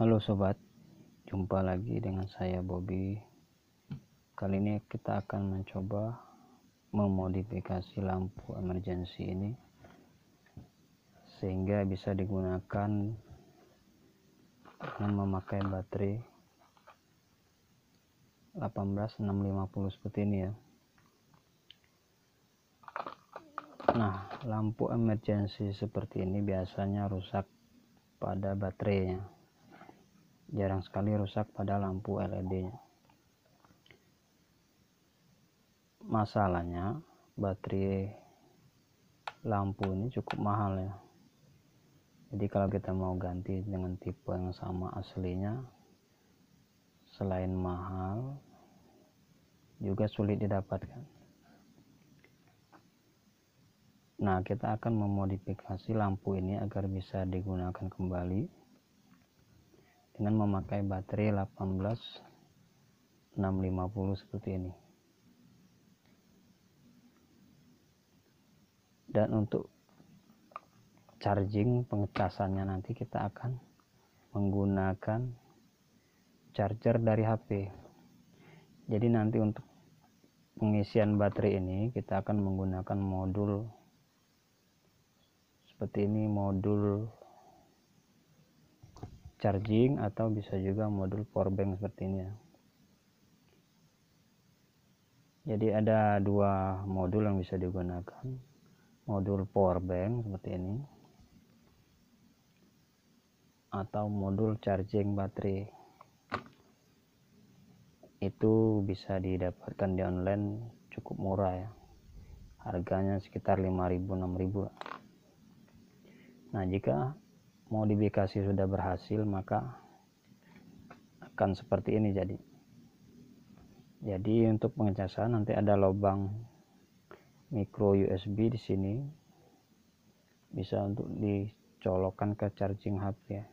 Halo sobat, jumpa lagi dengan saya Bobby. Kali ini kita akan mencoba memodifikasi lampu emergency ini sehingga bisa digunakan dengan memakai baterai 18650 seperti ini ya. Nah, lampu emergency seperti ini biasanya rusak pada baterainya, jarang sekali rusak pada lampu LED-nya. Masalahnya baterai lampu ini cukup mahal ya, jadi kalau kita mau ganti dengan tipe yang sama aslinya, selain mahal juga sulit didapatkan. Nah, kita akan memodifikasi lampu ini agar bisa digunakan kembali dengan memakai baterai 18650 seperti ini. Dan untuk charging pengecasannya nanti kita akan menggunakan charger dari HP. Jadi nanti untuk pengisian baterai ini kita akan menggunakan modul seperti ini, modul charging atau bisa juga modul power bank seperti ini ya. Jadi ada dua modul yang bisa digunakan, modul power bank seperti ini atau modul charging baterai. Itu bisa didapatkan di online cukup murah ya, harganya sekitar 5.000-6.000. Nah, jika modifikasi sudah berhasil maka akan seperti ini. Jadi untuk pengecasan nanti ada lubang micro USB di sini, bisa untuk dicolokkan ke charging HP ya.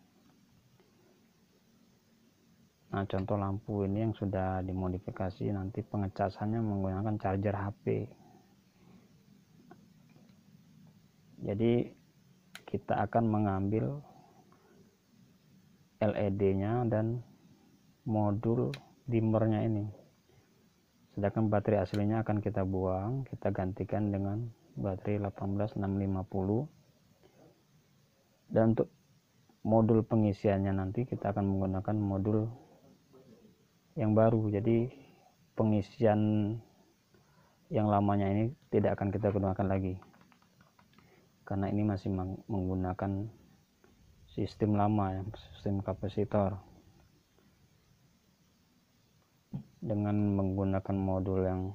Nah, contoh lampu ini yang sudah dimodifikasi, nanti pengecasannya menggunakan charger HP. Jadi kita akan mengambil LED-nya dan modul dimmernya ini, sedangkan baterai aslinya akan kita buang, kita gantikan dengan baterai 18650. Dan untuk modul pengisiannya nanti kita akan menggunakan modul yang baru, jadi pengisian yang lamanya ini tidak akan kita gunakan lagi karena ini masih menggunakan sistem lama ya, sistem kapasitor. Dengan menggunakan modul yang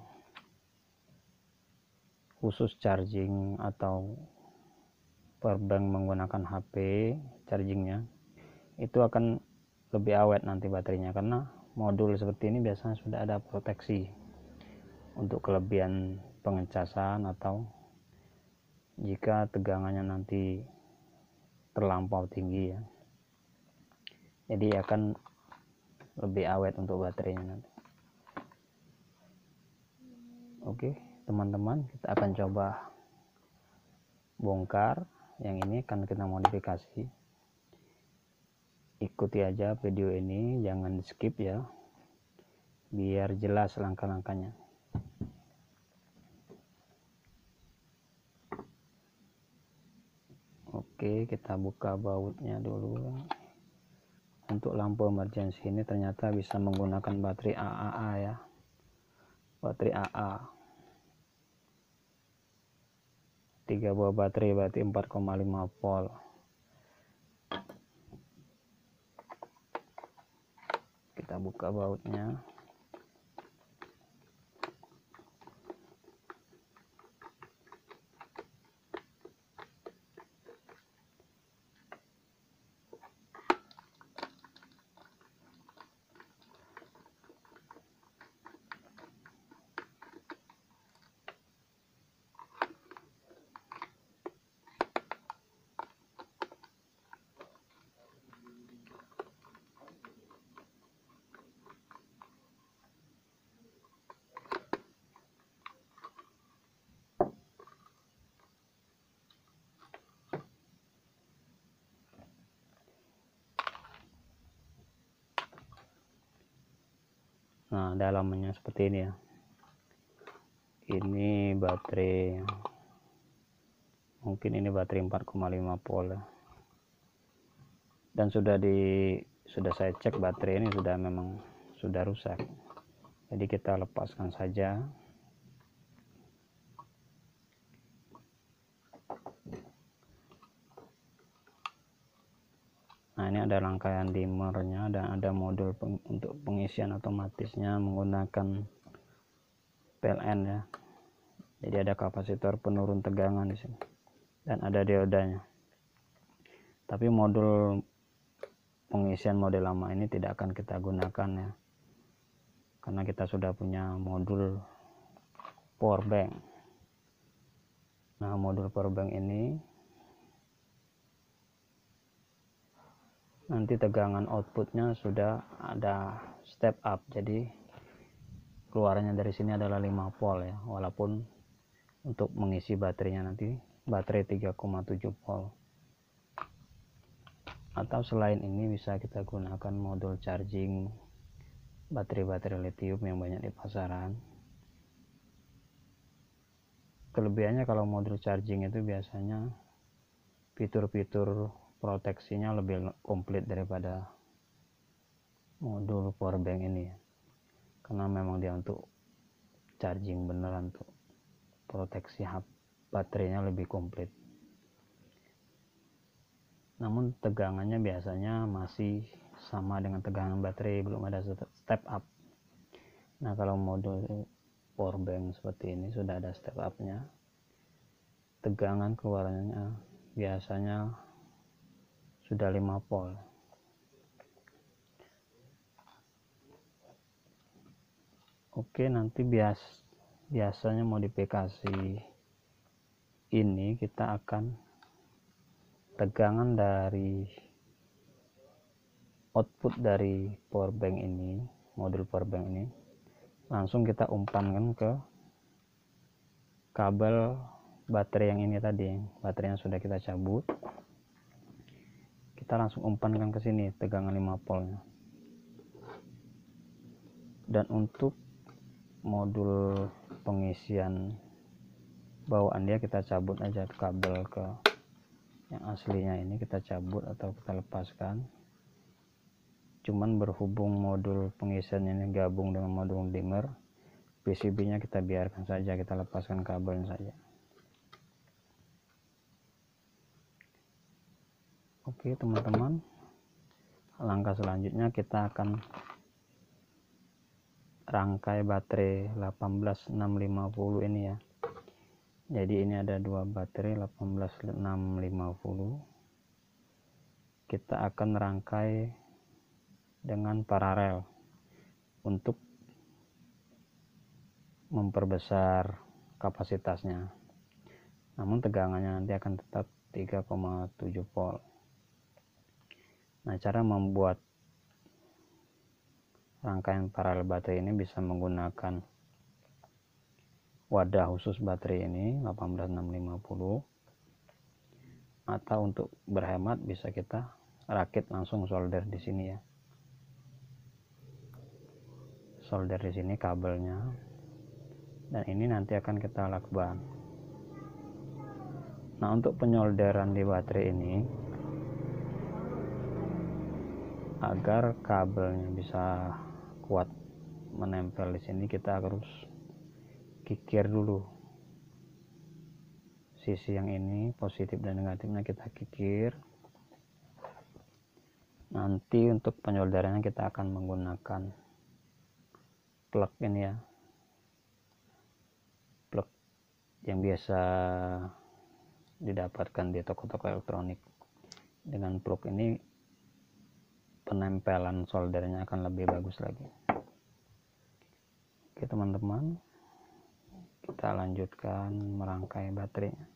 khusus charging atau power bank menggunakan HP chargingnya, itu akan lebih awet nanti baterainya, karena modul seperti ini biasanya sudah ada proteksi untuk kelebihan pengecasan atau jika tegangannya nanti terlampau tinggi ya, jadi akan lebih awet untuk baterainya nanti. Oke teman-teman, kita akan coba bongkar yang ini, akan kita modifikasi. Ikuti aja video ini, jangan di skip ya, biar jelas langkah-langkahnya. Oke, kita buka bautnya dulu. Untuk lampu emergency ini ternyata bisa menggunakan baterai AAA ya, baterai AA. 3 buah baterai berarti 4,5 volt. Kita buka bautnya. Nah, dalamnya seperti ini ya. Ini baterai, mungkin ini baterai 4,5 volt ya. Dan sudah saya cek baterai ini memang sudah rusak. Jadi kita lepaskan saja. Nah, ini ada rangkaian dimmernya dan ada modul untuk pengisian otomatisnya menggunakan PLN ya. Jadi ada kapasitor penurun tegangan di sini dan ada diodanya. Tapi modul pengisian model lama ini tidak akan kita gunakan ya, karena kita sudah punya modul power bank. Nah, modul power bank ini nanti tegangan outputnya sudah ada step up, jadi keluarnya dari sini adalah 5 volt ya, walaupun untuk mengisi baterainya nanti baterai 3,7 volt. Atau selain ini bisa kita gunakan modul charging baterai lithium yang banyak di pasaran. Kelebihannya kalau modul charging itu biasanya fitur-fitur proteksinya lebih komplit daripada modul power bank ini ya. Karena memang dia untuk charging beneran, tuh proteksi baterainya lebih komplit. Namun tegangannya biasanya masih sama dengan tegangan baterai, belum ada step up. Nah, kalau modul power bank seperti ini sudah ada step up-nya. Tegangan keluarannya biasanya sudah 5 volt. Oke, nanti biasanya modifikasi ini kita akan tegangan dari output dari power bank ini, modul power bank ini langsung kita umpankan ke kabel baterai yang ini tadi, baterai yang sudah kita cabut. Kita langsung umpankan ke sini tegangan 5 voltnya. Dan untuk modul pengisian bawaan dia kita cabut aja kabel ke yang aslinya, ini kita cabut atau kita lepaskan. Cuman berhubung modul pengisian ini gabung dengan modul dimmer, PCB nya kita biarkan saja, kita lepaskan kabelnya saja. Oke teman-teman, langkah selanjutnya kita akan rangkai baterai 18650 ini ya. Jadi ini ada dua baterai 18650. Kita akan rangkai dengan paralel untuk memperbesar kapasitasnya. Namun tegangannya nanti akan tetap 3,7 volt. Nah, cara membuat rangkaian paralel baterai ini bisa menggunakan wadah khusus baterai ini 18650, atau untuk berhemat bisa kita rakit langsung solder di sini ya. Solder di sini kabelnya, dan ini nanti akan kita lakban. Nah, untuk penyolderan di baterai ini, agar kabelnya bisa kuat menempel di sini, kita harus kikir dulu. Sisi yang ini positif dan negatifnya kita kikir. Nanti untuk penyolderannya kita akan menggunakan plug ini ya, plug yang biasa didapatkan di toko-toko elektronik. Dengan plug ini penempelan soldernya akan lebih bagus lagi. Oke teman-teman, kita lanjutkan merangkai baterainya.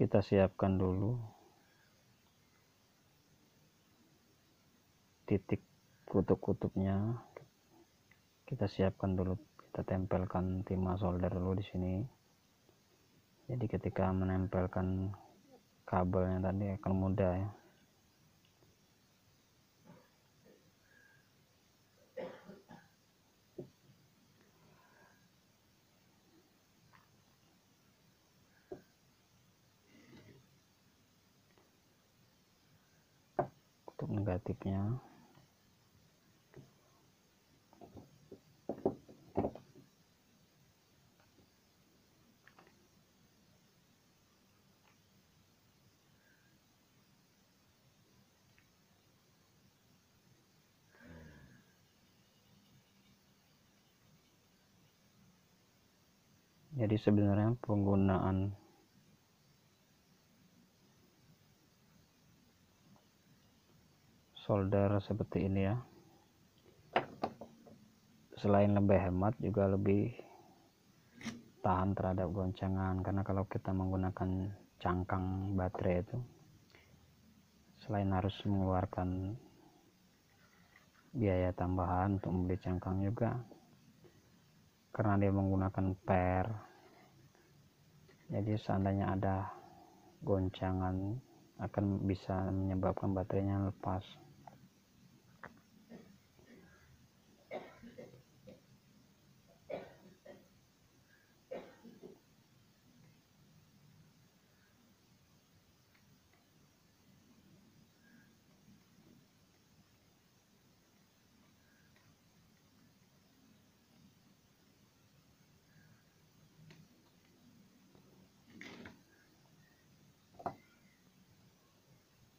kita siapkan dulu titik kutub-kutubnya, kita siapkan dulu, kita tempelkan timah solder dulu di sini. Jadi ketika menempelkan kabelnya tadi akan mudah ya. Kutub negatifnya jadi sebenarnya penggunaan solder seperti ini ya, selain lebih hemat juga lebih tahan terhadap goncangan, karena kalau kita menggunakan cangkang baterai itu selain harus mengeluarkan biaya tambahan untuk membeli cangkang juga, karena dia menggunakan per, jadi seandainya ada goncangan akan bisa menyebabkan baterainya lepas.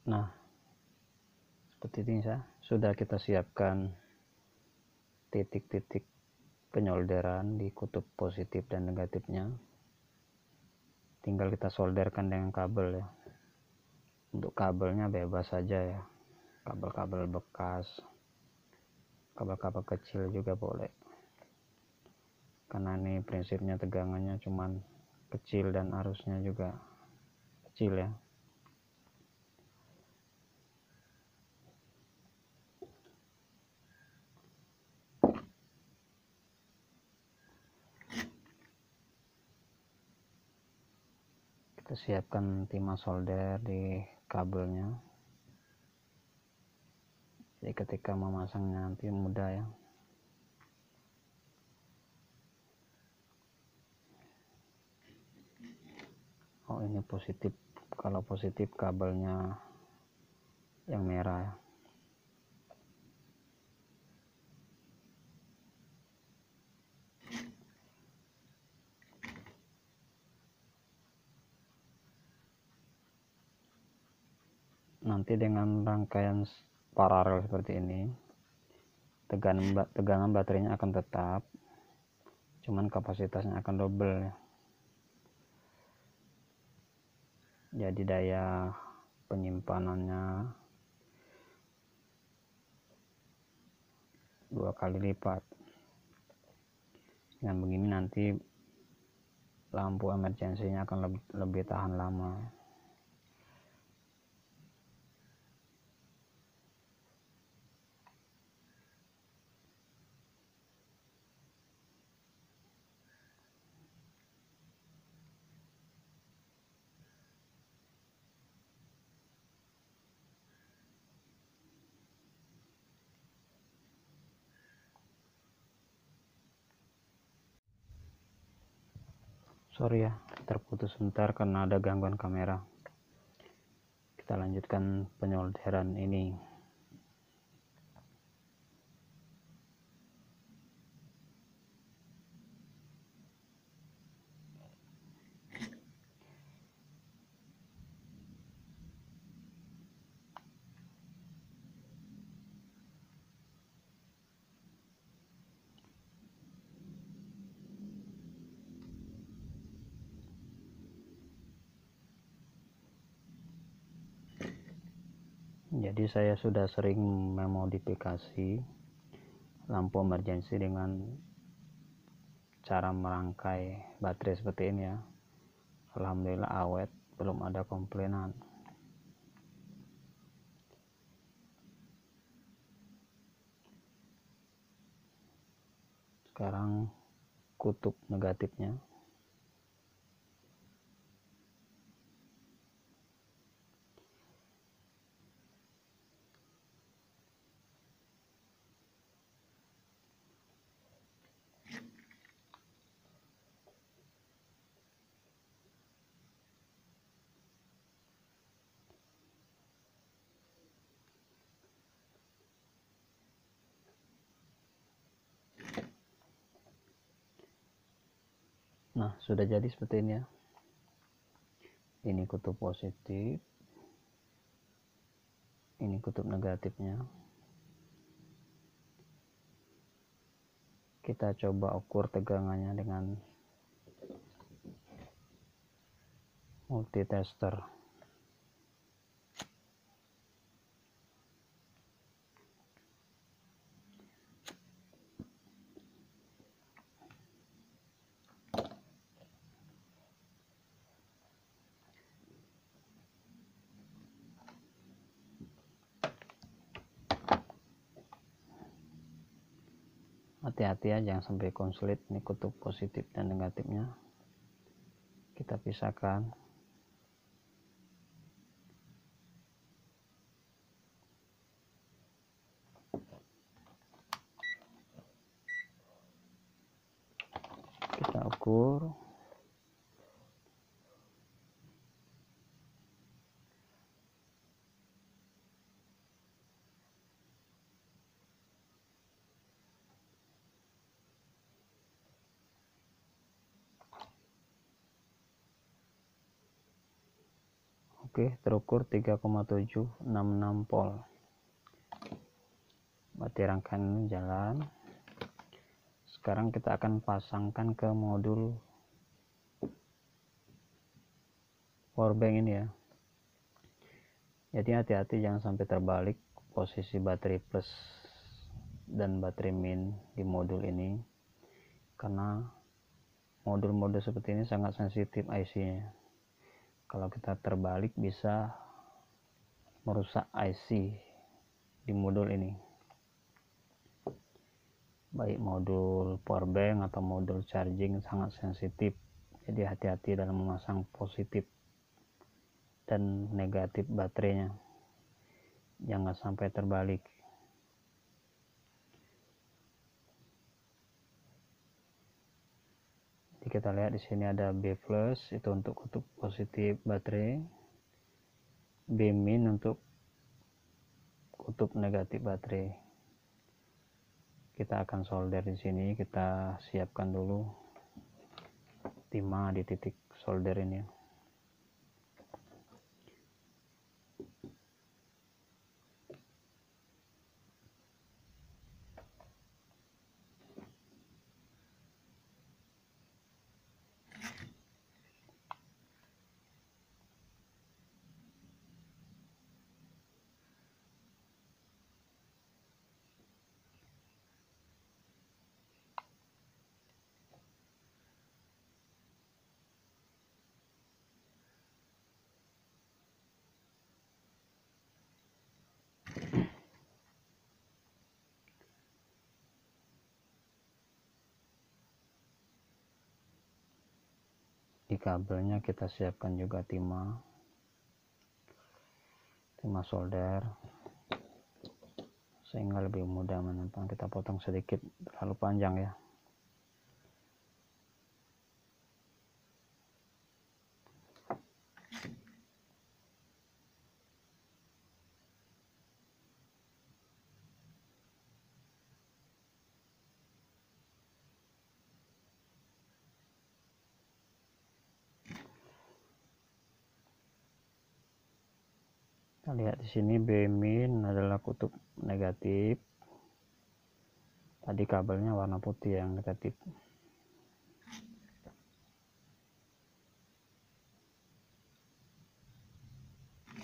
Nah, seperti ini ya, sudah kita siapkan titik-titik penyolderan di kutub positif dan negatifnya. Tinggal kita solderkan dengan kabel ya. Untuk kabelnya bebas saja ya, kabel-kabel bekas, kabel-kabel kecil juga boleh, karena ini prinsipnya tegangannya cuman kecil dan arusnya juga kecil ya. Kita siapkan timah solder di kabelnya, jadi ketika memasangnya nanti mudah ya. Oh, ini positif, kalau positif kabelnya yang merah ya. Nanti dengan rangkaian paralel seperti ini, tegangan baterainya akan tetap, cuman kapasitasnya akan double ya. Jadi daya penyimpanannya 2 kali lipat. Dengan begini nanti lampu emergensinya akan lebih tahan lama. Sorry ya, terputus sebentar karena ada gangguan kamera. Kita lanjutkan penyolderan ini. Jadi saya sudah sering memodifikasi lampu emergensi dengan cara merangkai baterai seperti ini ya. Alhamdulillah awet belum ada komplainan. Sekarang kutub negatifnya. Nah, sudah jadi seperti ini ya. Ini kutub positif, ini kutub negatifnya. Kita coba ukur tegangannya dengan multitester. Hati-hati ya, jangan sampai konslet. Ini kutub positif dan negatifnya kita pisahkan. Kita ukur. Oke, terukur 3,766 volt. Berarti rangkaian ini jalan. Sekarang kita akan pasangkan ke modul powerbank ini ya. Jadi hati-hati jangan sampai terbalik posisi baterai plus dan baterai min di modul ini, karena modul-modul seperti ini sangat sensitif IC-nya. Kalau kita terbalik bisa merusak IC di modul ini, baik modul powerbank atau modul charging sangat sensitif. Jadi hati-hati dalam memasang positif dan negatif baterainya, jangan sampai terbalik. Jadi kita lihat di sini ada B plus itu untuk kutub positif baterai, B min untuk kutub negatif baterai. Kita akan solder di sini. Kita siapkan dulu timah di titik solder ini. Di kabelnya kita siapkan juga timah solder sehingga lebih mudah menentang. Kita potong sedikit, terlalu panjang ya. Kita lihat di sini B min adalah kutub negatif. Tadi kabelnya warna putih yang negatif.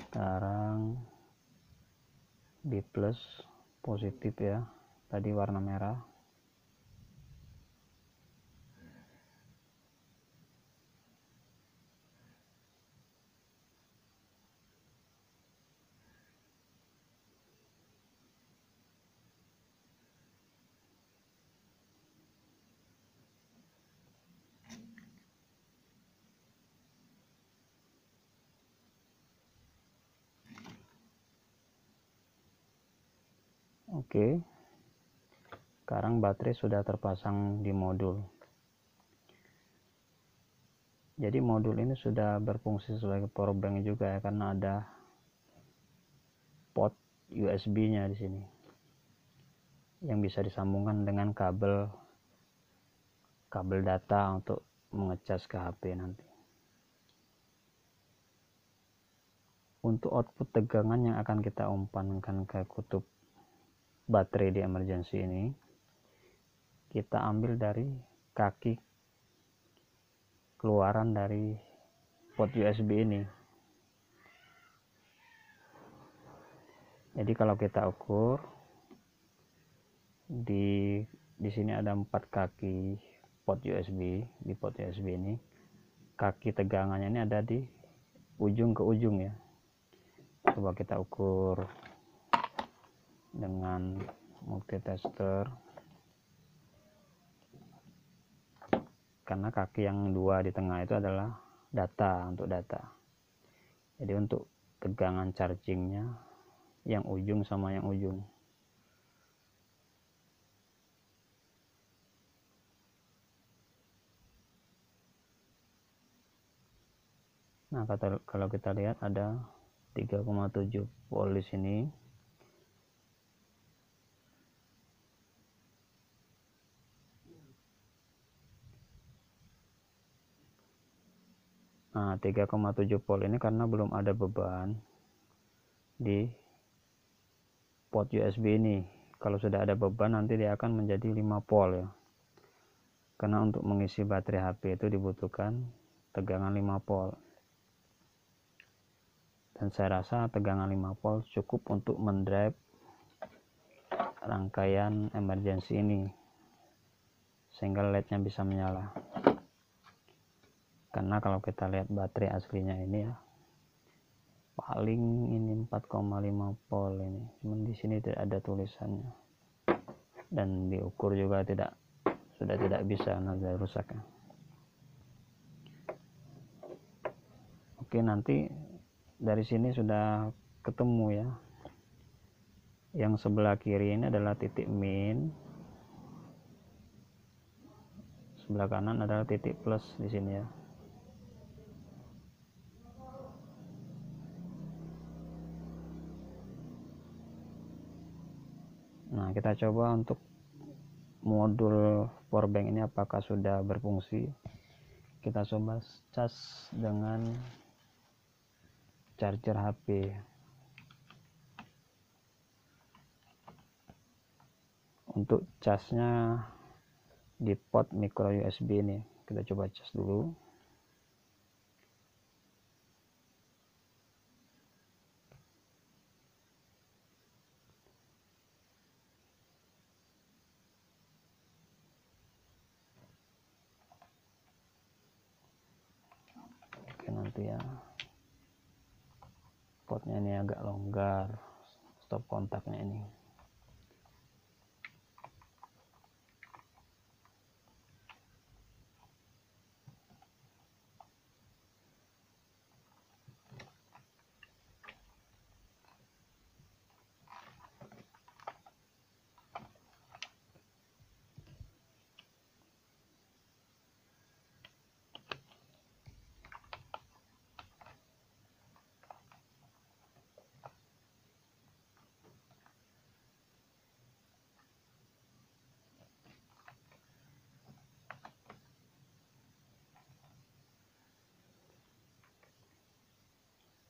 Sekarang B plus positif ya. Tadi warna merah. Oke, sekarang baterai sudah terpasang di modul. Jadi modul ini sudah berfungsi sebagai power bank juga ya, karena ada port USB-nya di sini yang bisa disambungkan dengan kabel data untuk mengecas ke HP nanti. Untuk output tegangan yang akan kita umpankan ke kutub baterai di emergency ini, kita ambil dari kaki keluaran dari port USB ini. Jadi kalau kita ukur di sini ada 4 kaki port USB. Di port USB ini kaki tegangannya ini ada di ujung ke ujung ya. Coba kita ukur dengan multitester, karena kaki yang 2 di tengah itu adalah data, untuk data. Jadi untuk tegangan chargingnya yang ujung sama yang ujung. Nah, kalau kita lihat ada 3,7 volt di sini. Nah, 3,7 volt ini karena belum ada beban di port USB ini. Kalau sudah ada beban nanti dia akan menjadi 5 volt ya. Karena untuk mengisi baterai HP itu dibutuhkan tegangan 5 volt. Dan saya rasa tegangan 5 volt cukup untuk mendrive rangkaian emergency ini sehingga LED-nya bisa menyala. Karena kalau kita lihat baterai aslinya ini ya, paling ini 4,5 volt ini. Cuman di sini tidak ada tulisannya. Dan diukur juga sudah tidak bisa, sudah rusak ya. Oke, nanti dari sini sudah ketemu ya. Yang sebelah kiri ini adalah titik min, sebelah kanan adalah titik plus di sini ya. Nah, kita coba untuk modul powerbank ini apakah sudah berfungsi. Kita coba cas dengan charger HP. Untuk casnya di port micro USB ini, kita coba cas dulu. Oke, nanti ya portnya ini agak longgar, stop kontaknya ini.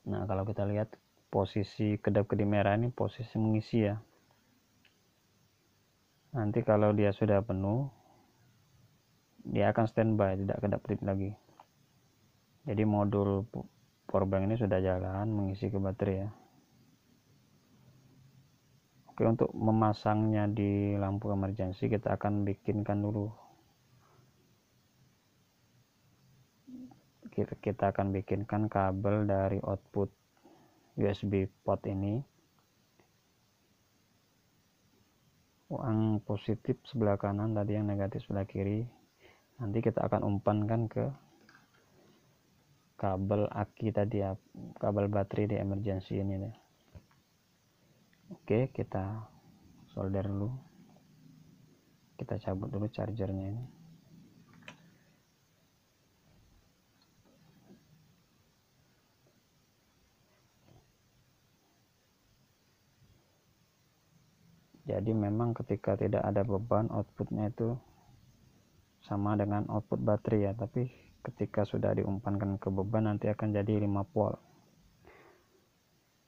Nah, kalau kita lihat posisi kedap-kedip merah ini posisi mengisi ya. Nanti kalau dia sudah penuh, dia akan standby, tidak kedap-kedip lagi. Jadi modul powerbank ini sudah jalan mengisi ke baterai ya. Oke, untuk memasangnya di lampu emergency kita akan bikinkan dulu. Kita akan bikinkan kabel dari output USB port ini, yang positif sebelah kanan tadi, yang negatif sebelah kiri. Nanti kita akan umpankan ke kabel aki tadi ya, kabel baterai di emergency ini deh. Oke, kita solder dulu, kita cabut dulu chargernya ini. Jadi memang ketika tidak ada beban, outputnya itu sama dengan output baterai ya, tapi ketika sudah diumpankan ke beban nanti akan jadi 5 volt.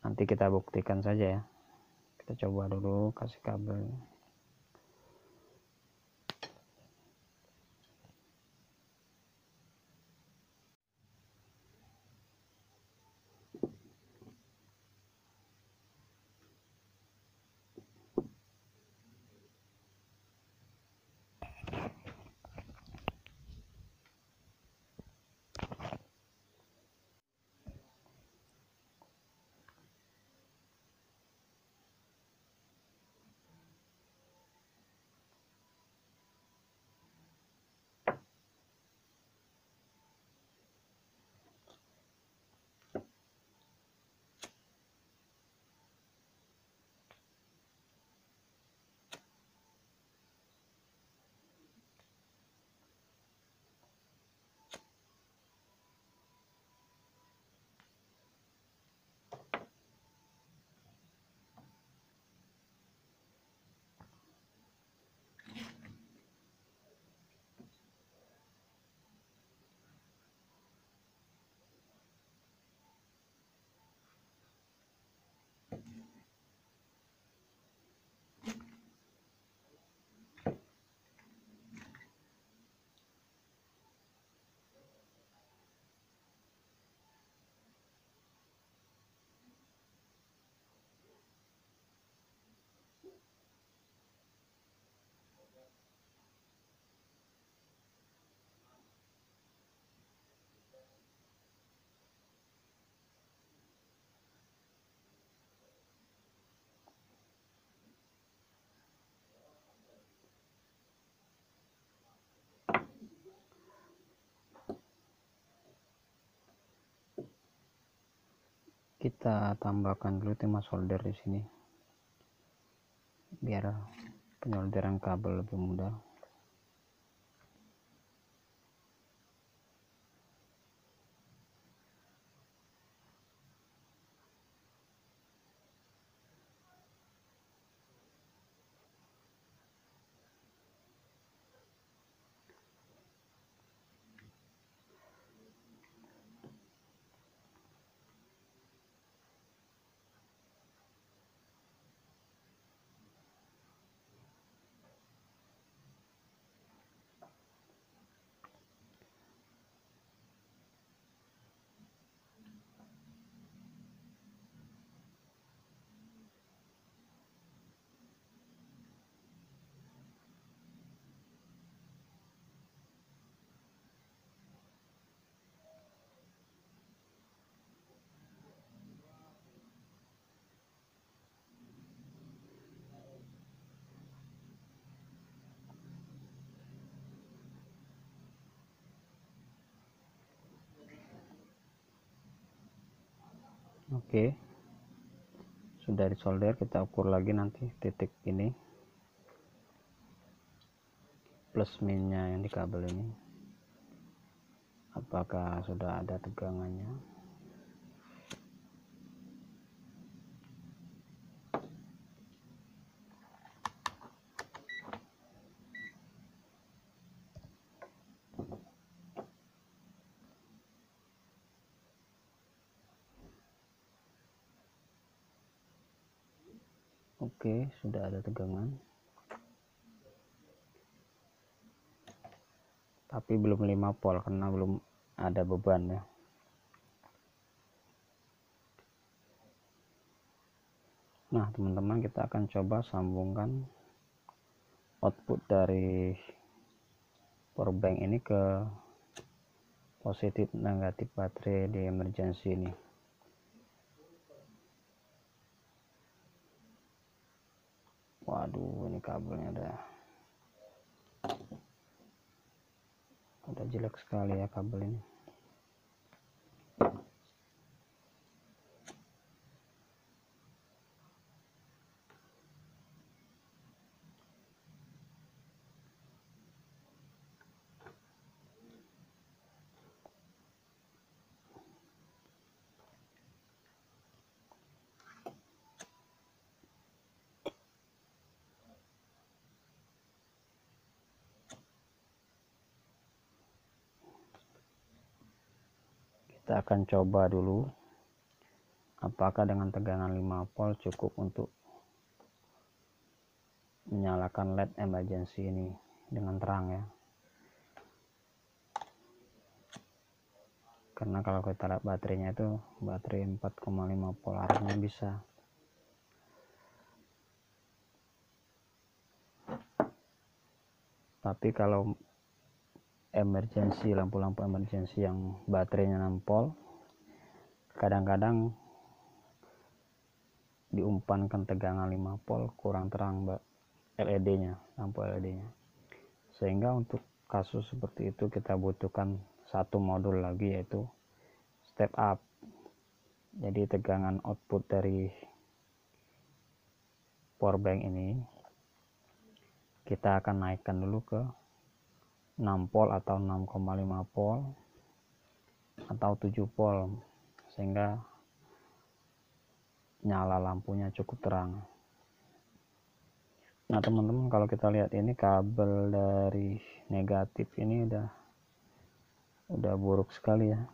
Nanti kita buktikan saja ya. Kita coba dulu kasih kabel. Kita tambahkan dulu timah solder di sini biar penyolderan kabel lebih mudah. Oke, sudah disolder, kita ukur lagi nanti titik ini plus minnya yang di kabel ini apakah sudah ada tegangannya. Oke, sudah ada tegangan tapi belum 5 volt karena belum ada beban ya. Nah teman-teman, kita akan coba sambungkan output dari powerbank ini ke positif negatif baterai di emergency ini. Waduh, ini kabelnya udah jelek sekali ya kabel ini. kita akan coba dulu apakah dengan tegangan 5 volt cukup untuk menyalakan LED emergency ini dengan terang ya. Karena kalau kita lihat baterainya itu baterai 4,5 volt, harusnya bisa. Tapi kalau emergency, lampu-lampu emergency yang baterainya 6 volt, kadang-kadang diumpankan tegangan 5 volt kurang terang LED-nya, lampu LED-nya. Sehingga untuk kasus seperti itu kita butuhkan satu modul lagi, yaitu step up. Jadi tegangan output dari power bank ini kita akan naikkan dulu ke 6 volt atau 6,5 volt atau 7 volt sehingga nyala lampunya cukup terang. Nah teman-teman, kalau kita lihat ini kabel dari negatif ini udah buruk sekali ya,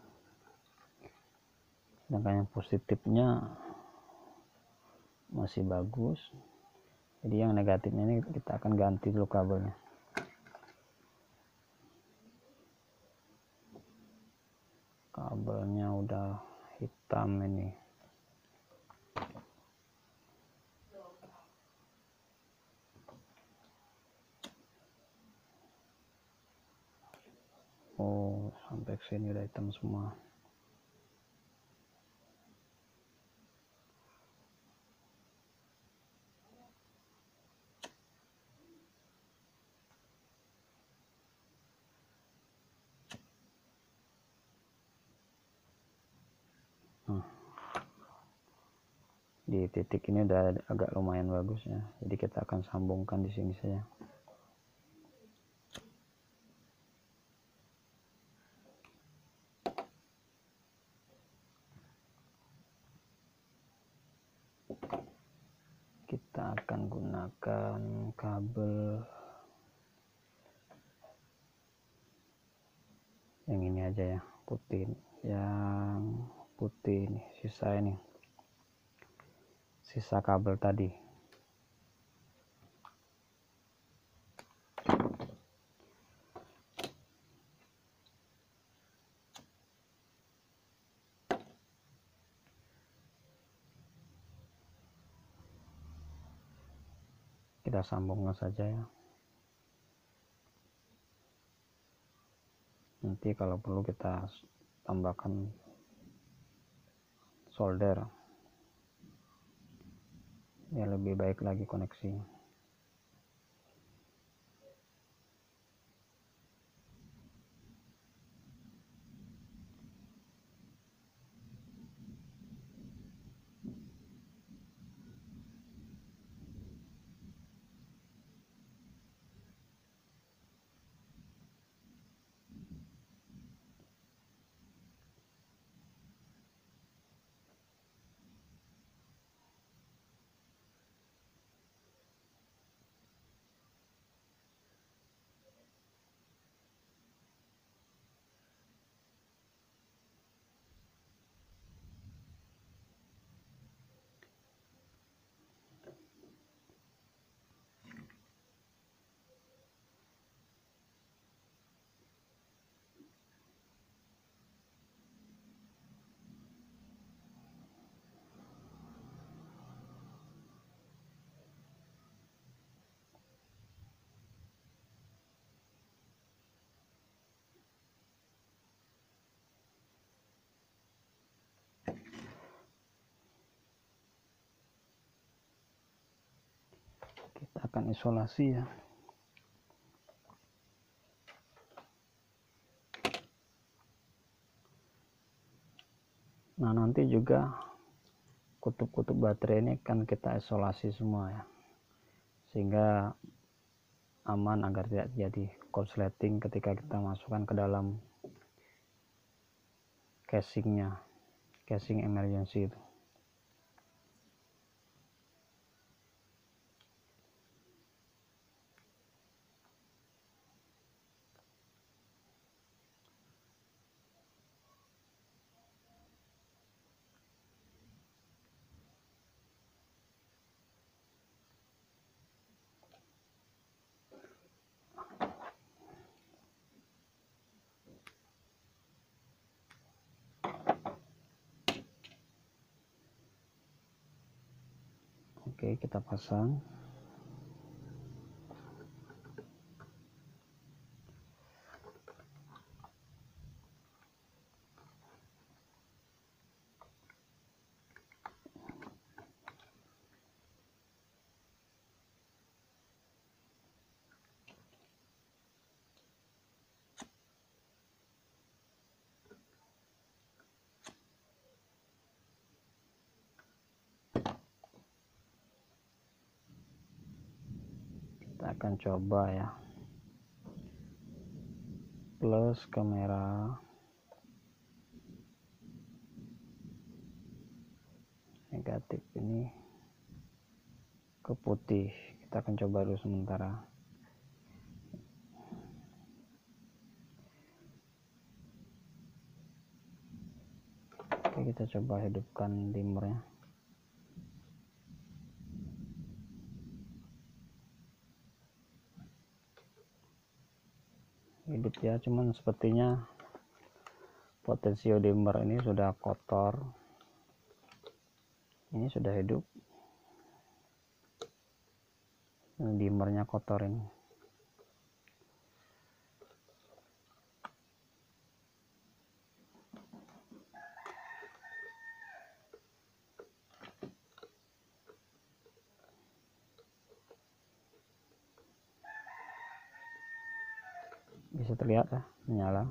sedangkan yang positifnya masih bagus. Jadi yang negatifnya ini kita akan ganti dulu kabelnya. Kabelnya udah hitam ini. Oh, sampai sini udah hitam semua. Di titik ini udah agak lumayan bagus ya. Jadi kita akan sambungkan di sini saja. Kita akan gunakan kabel yang ini aja ya, putih. Yang putih ini, sisa kabel tadi. Kita sambungkan saja ya. Nanti kalau perlu kita tambahkan solder ya, lebih baik lagi koneksi. Kita akan isolasi ya. Nah nanti juga kutub-kutub baterai ini kan kita isolasi semua ya, sehingga aman agar tidak jadi korsleting ketika kita masukkan ke dalam casingnya, casing emergency itu. Oke, kita pasang. Kita akan coba ya, plus ke merah, negatif ini ke putih. Kita akan coba dulu sementara. Oke, kita coba hidupkan dimmernya. Hidup ya, cuman sepertinya potensio dimmer ini sudah kotor. Ini sudah hidup, dimmernya kotor ini. Bisa terlihat ya, menyala,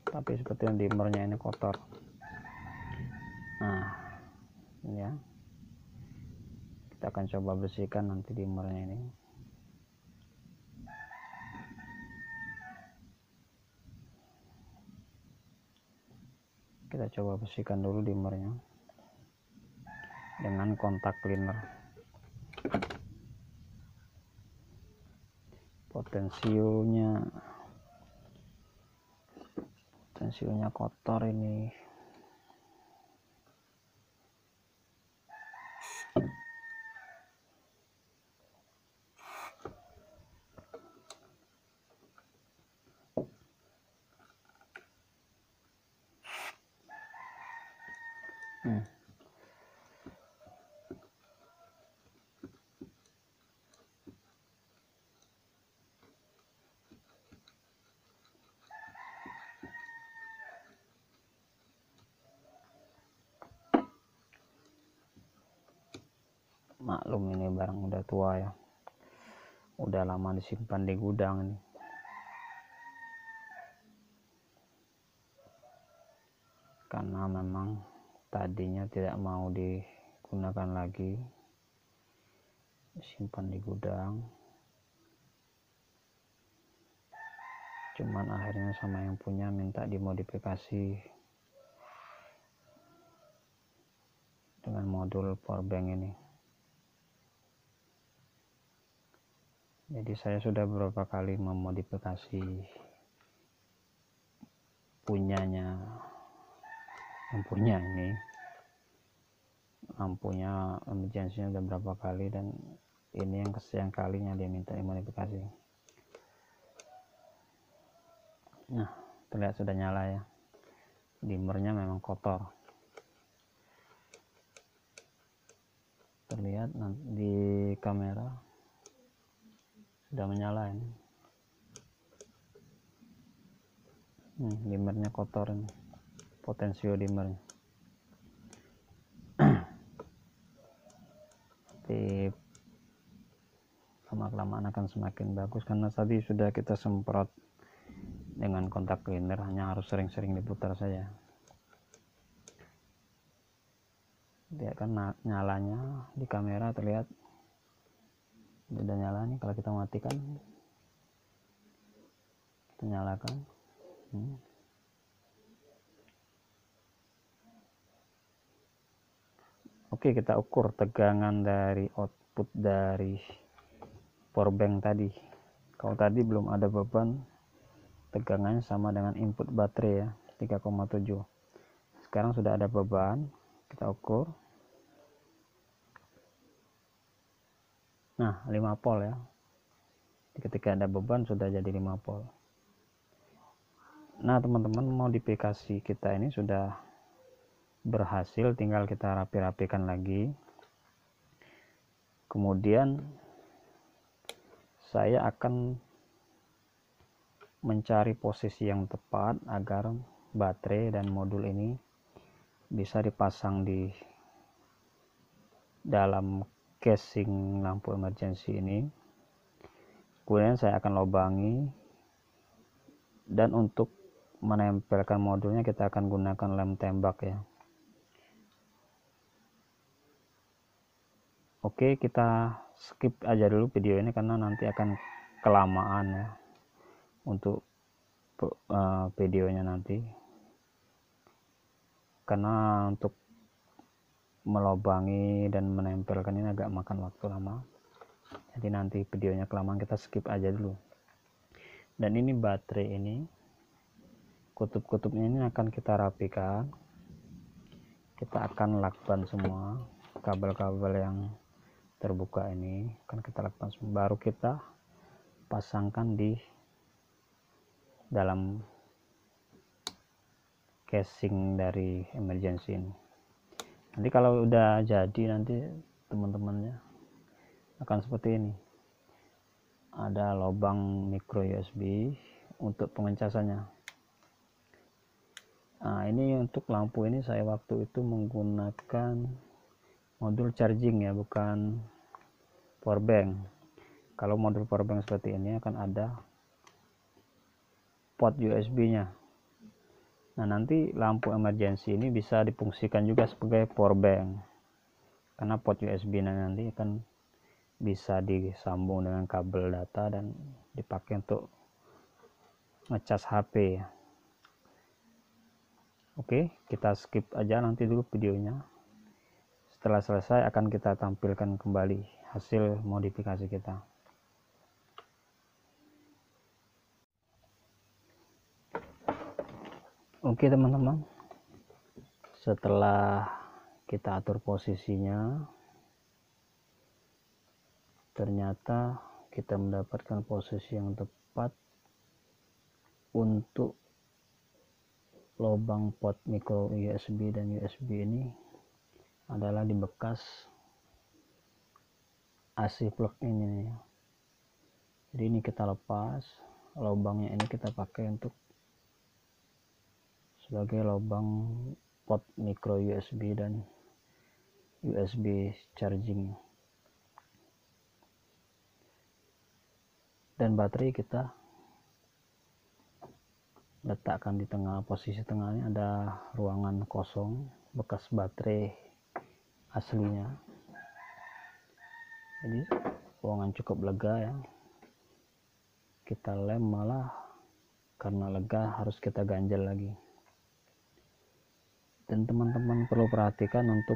tapi sepertinya dimmernya ini kotor. Nah ini ya, kita akan coba bersihkan nanti dimmernya ini. Kita coba bersihkan dulu dimmernya dengan kontak cleaner. Potensionya kotor ini. Maklum ini barang udah tua ya, udah lama disimpan di gudang ini. Karena memang tadinya tidak mau digunakan lagi, disimpan di gudang. Cuman akhirnya sama yang punya minta dimodifikasi dengan modul powerbank ini. Jadi saya sudah beberapa kali memodifikasi punyanya, yang punya ini lampunya emergency-nya udah berapa kali, dan ini yang kesekian kalinya dia minta dimodifikasi. Nah, terlihat sudah nyala ya, dimmernya memang kotor, terlihat di kamera sudah menyala ini. Dimmernya kotor ini, potensio dimmernya. Tapi lama-kelamaan akan semakin bagus karena tadi sudah kita semprot dengan kontak cleaner, hanya harus sering-sering diputar saja. Lihat kan nyalanya di kamera, terlihat sudah nyala nih. Kalau kita matikan, kita nyalakan, Oke, kita ukur tegangan dari output dari powerbank tadi. Kalau tadi belum ada beban, tegangannya sama dengan input baterai ya, 3,7. Sekarang sudah ada beban, kita ukur. Nah, 5 volt ya. Ketika ada beban sudah jadi 5 volt. Nah, teman-teman, modifikasi kita ini sudah berhasil, tinggal kita rapi-rapikan lagi. Kemudian saya akan mencari posisi yang tepat agar baterai dan modul ini bisa dipasang di dalam casing lampu emergency ini. Kemudian saya akan lubangi, dan untuk menempelkan modulnya kita akan gunakan lem tembak ya. Oke, kita skip aja dulu video ini karena nanti akan kelamaan ya untuk videonya nanti, karena untuk melubangi dan menempelkan ini agak makan waktu lama, jadi nanti videonya kelamaan, kita skip aja dulu. Dan ini baterai ini, kutub-kutubnya ini akan kita rapikan, kita akan lakban semua kabel-kabel yang terbuka ini akan kita lakban semua, baru kita pasangkan di dalam casing dari emergency ini. Nanti kalau udah jadi, nanti teman-temannya akan seperti ini, ada lubang micro USB untuk pengecasannya. Nah, ini untuk lampu ini saya waktu itu menggunakan modul charging ya, bukan power bank. Kalau modul power bank seperti ini akan ada port USB nya. Nah, nanti lampu emergency ini bisa difungsikan juga sebagai power bank, karena port USB nya nanti akan bisa disambung dengan kabel data dan dipakai untuk ngecas HP ya. Oke, kita skip aja nanti dulu videonya. Setelah selesai akan kita tampilkan kembali hasil modifikasi kita. Oke teman-teman, setelah kita atur posisinya, ternyata kita mendapatkan posisi yang tepat untuk lubang port micro USB dan USB ini adalah di bekas AC plug ini ya. Jadi ini kita lepas, lubangnya ini kita pakai untuk sebagai lubang port micro USB dan USB charging. Dan baterai kita letakkan di tengah, posisi tengahnya ada ruangan kosong bekas baterai aslinya. Jadi ruangan cukup lega ya. Kita lem, malah karena lega harus kita ganjel lagi. Dan teman-teman perlu perhatikan untuk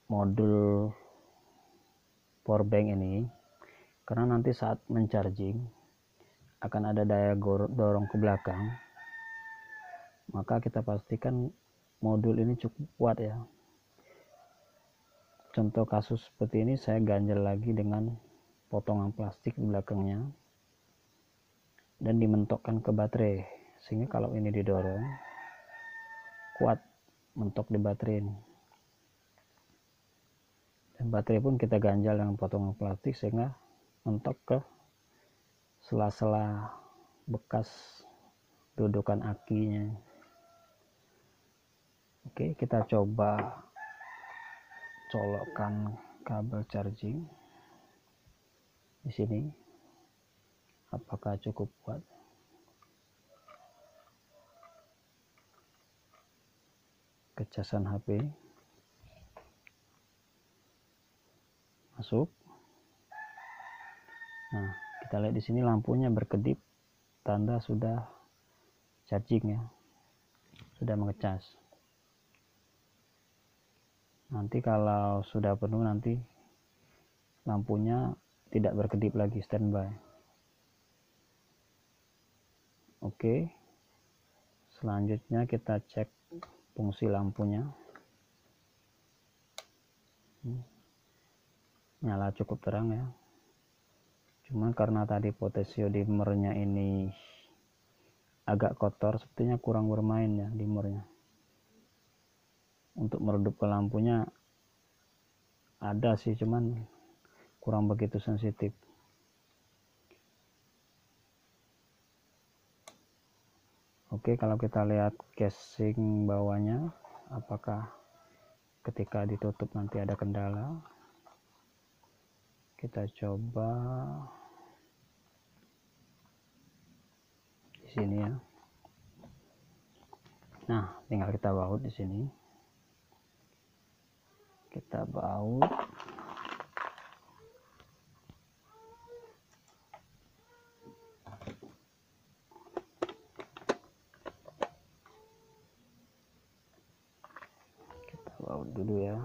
modul power bank ini, karena nanti saat mencharging akan ada daya dorong ke belakang, maka kita pastikan modul ini cukup kuat ya. Contoh kasus seperti ini, saya ganjel lagi dengan potongan plastik di belakangnya dan dimentokkan ke baterai, sehingga kalau ini didorong kuat mentok di baterai ini. Dan baterai pun kita ganjal dengan potongan plastik sehingga mentok ke sela-sela bekas dudukan akinya. Oke, kita coba colokkan kabel charging di sini, apakah cukup kuat. Kecasan HP masuk. Nah, kita lihat di sini lampunya berkedip, tanda sudah charging ya, sudah mengecas. Nanti kalau sudah penuh, nanti lampunya tidak berkedip lagi, standby. Oke, selanjutnya kita cek fungsi lampunya. Nyala cukup terang ya, cuma karena tadi potensio dimmernya ini agak kotor, sepertinya kurang bermain ya dimmernya. Untuk meredupkan lampunya ada sih, cuman kurang begitu sensitif. Oke, kalau kita lihat casing bawahnya, apakah ketika ditutup nanti ada kendala? Kita coba di sini ya. Nah, tinggal kita baut di sini. Kita baut. Kita baut dulu ya.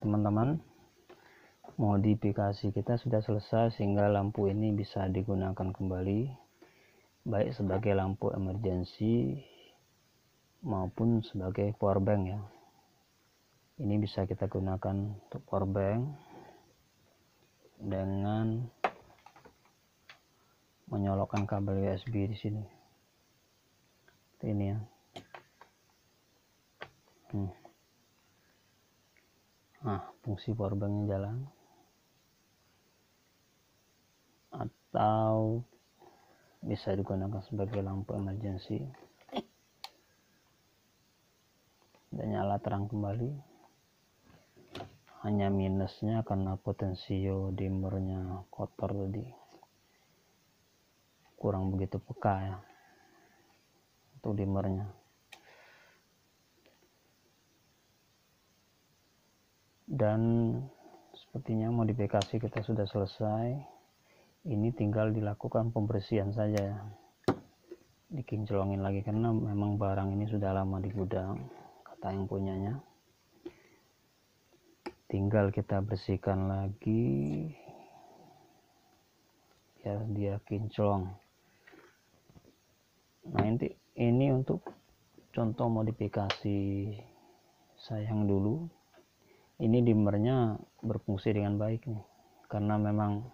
Teman-teman, modifikasi kita sudah selesai sehingga lampu ini bisa digunakan kembali, baik sebagai lampu emergency maupun sebagai power bank ya. Ini bisa kita gunakan untuk power bank dengan menyolokkan kabel USB di sini. Ini ya. Nah, fungsi power banknya jalan. Atau bisa digunakan sebagai lampu emergency dan nyala terang kembali. Hanya minusnya karena potensio dimmernya kotor tadi, kurang begitu peka ya untuk dimmernya. Dan sepertinya modifikasi kita sudah selesai. Ini tinggal dilakukan pembersihan saja ya, dikinclongin lagi karena memang barang ini sudah lama di gudang kata yang punyanya. Tinggal kita bersihkan lagi biar dia kinclong. Nah, ini untuk contoh modifikasi saya yang dulu. Ini dimmernya berfungsi dengan baik nih, karena memang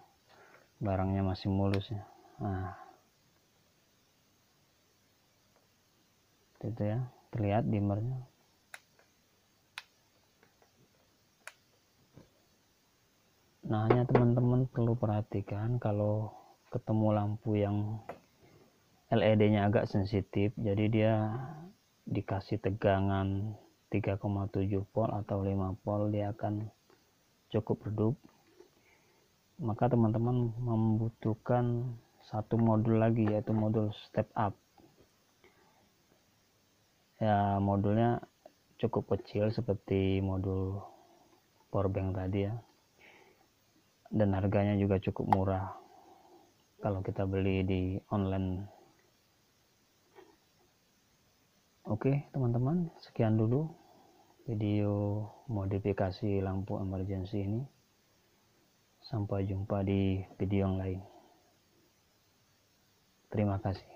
barangnya masih mulus ya. Nah, itu ya, terlihat dimmernya. Nah, hanya teman-teman perlu perhatikan kalau ketemu lampu yang LED-nya agak sensitif, jadi dia dikasih tegangan 3,7 volt atau 5 volt, dia akan cukup redup. Maka teman-teman membutuhkan satu modul lagi, yaitu modul step up ya. Modulnya cukup kecil seperti modul power bank tadi ya, dan harganya juga cukup murah kalau kita beli di online. Oke teman-teman, sekian dulu video modifikasi lampu emergency ini. Sampai jumpa di video yang lain. Terima kasih.